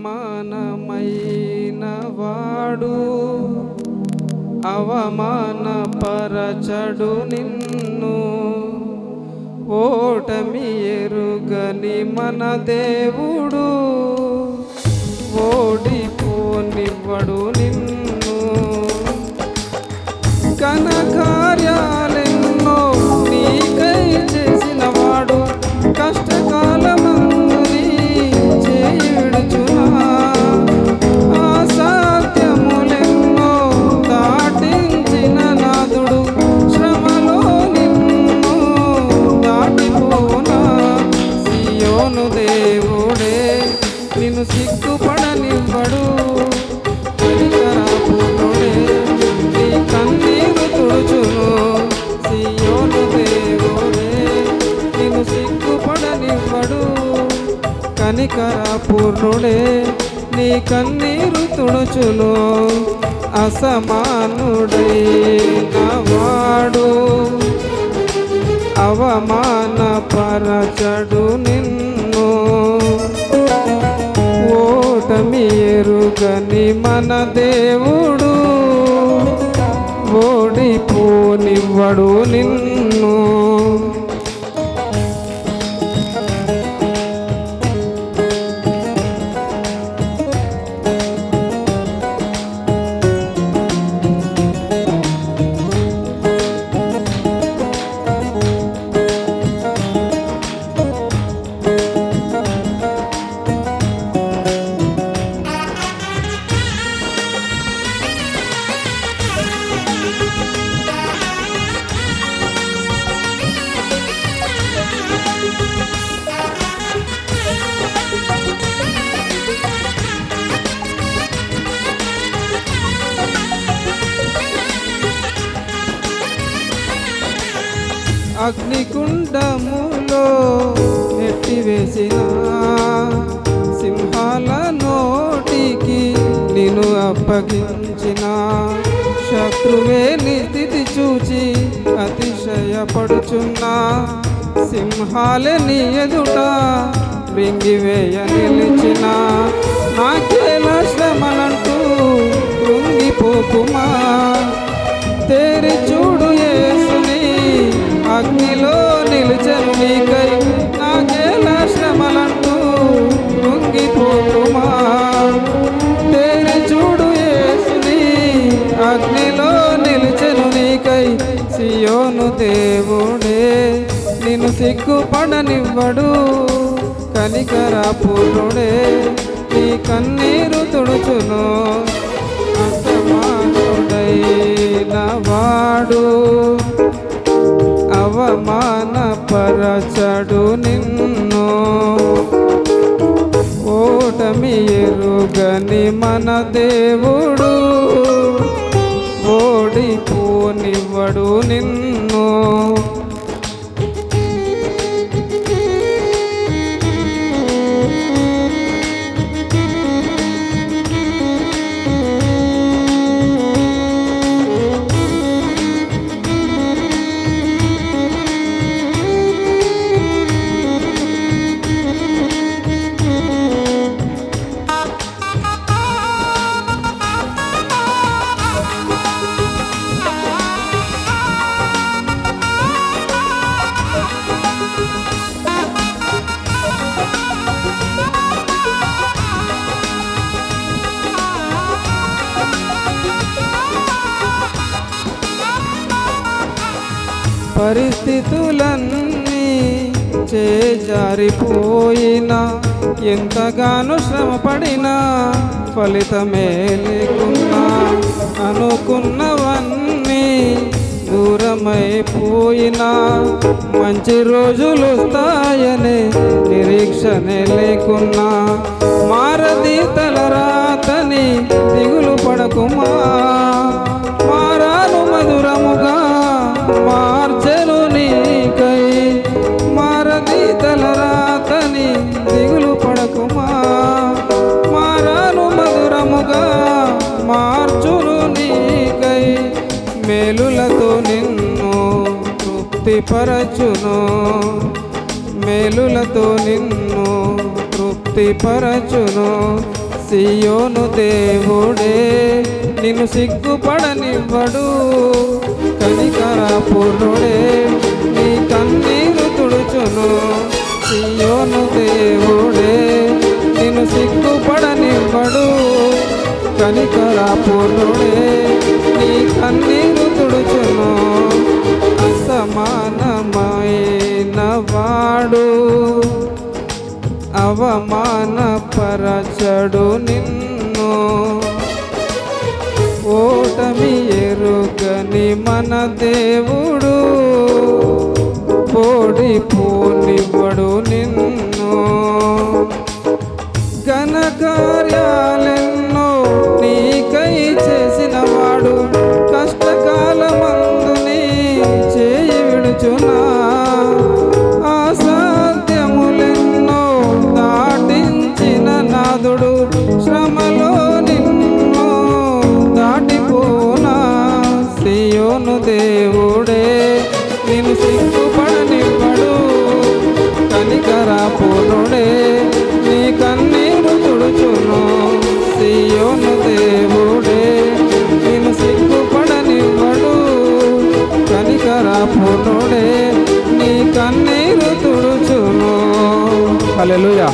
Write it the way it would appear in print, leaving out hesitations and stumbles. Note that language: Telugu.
మానమైన వాడు అవమానపరచడు నిన్ను, ఓటమి ఎరుగని మన దేవుడు ఓడిపోనివ్వడు నిన్ను. ఘనకార్యాలెన్నో నీకై చేసిన వాడు కష్టకాలమందు నీ చేయి విడుచునా. అసాధ్యములెన్నో దాటించిన నాథుడు శ్రమలో నిన్ను దాటిపోనా. సియోను దేవుడే నిన్ను సిగ్గుపడనివ్వడు, కనికరపూర్ణుడే నీ కన్నీరు తుడుచును. సియోను దేవుడే నిన్ను సిగ్గుపడనివ్వడు, కనికరపూర్ణుడే నీ కన్నీరు తుడుచును. అసమానుడైన వాడు అవమానపరచడు నిన్ను, ఓటమి ఎరుగని మన దేవుడు ఓడిపోనివ్వడు నిన్ను. అగ్నికుండములో నెట్టివేసిన సింహాల నోటికి నిన్ను అప్పగించిన శత్రువే నీ స్థితి చూచి అతిశయపడుచున్నా. సింహాలే నీ ఎదుట మృంగివేయ నిలిచిన నాకేలా శ్రమలంటూ కృంగిపోకుమా. తేరి చూడు యేసుని అగ్నిలో నిలిచెను నీకై, నాకేలా శ్రమలంటూ కృంగిపోకుమా. తేరి చూడు యేసుని అగ్నిలో నిలిచెను నీకై. సియోను దేవుడే నిన్ను సిగ్గుపడనివ్వడు, కనికరపూర్ణుడే నీ కన్నీరు తుడుచును. అసమానుడైన వాడు అవమానపరచడు నిన్ను, ఓటమి ఎరుగని మన దేవుడు ఓడిపోనివ్వడు నిన్ను. పరిస్థితులన్నీ చేజారిపోయినా ఎంతగానో శ్రమపడినా ఫలితమే లేకున్నా. అనుకున్నవన్నీ దూరమైపోయినా మంచి రోజులు వస్తాయనే నిరీక్షనే లేకున్నా. మారది తలరాతని దిగులు పడకుమా, మారాను మధురముగా మార్చెను నీకై. మారది తలరాతని దిగులు పడకుమా, మారాను మధురముగా మార్చును నీకై. మేలులతో నిన్ను తృప్తిపరచును, మేలులతో నిన్ను తృప్తిపరచును. సియోను దేవుడే నిన్ను సిగ్గుపడనివ్వడు, కనికర పూర్ణుడే నీ కన్నీరు తుడుచును. సియోను దేవుడే నిన్ను సిగ్గుపడనివ్వడు, కనికర పూర్ణుడే నీ కన్నీరు తుడుచును. అసమానమైన వాడు అవమానపరచడు నిన్ను, ఓటమి ఎరుగని మన దేవుడు ఓడిపోనివ్వడు నిన్ను. ఘనకార్యాలెన్నో నీకై చేసిన వాడు కష్టకాలమందు నీ చేయి విడుచునా. అసాధ్యములెన్నో దాటించిన నాదుడు శ్రమలో నిన్ను దాటిపోనా. సియోను దేవుడే నిన్ను సిగ్గుపడనివ్వడు, కనికర పూర్ణుడే నీ కన్నీరు తుడుచును. సియోను దేవుడే నిన్ను సిగ్గుపడనివ్వడు, కనికర పూర్ణుడే నీ కన్నీరు తుడుచును. హల్లెలూయా.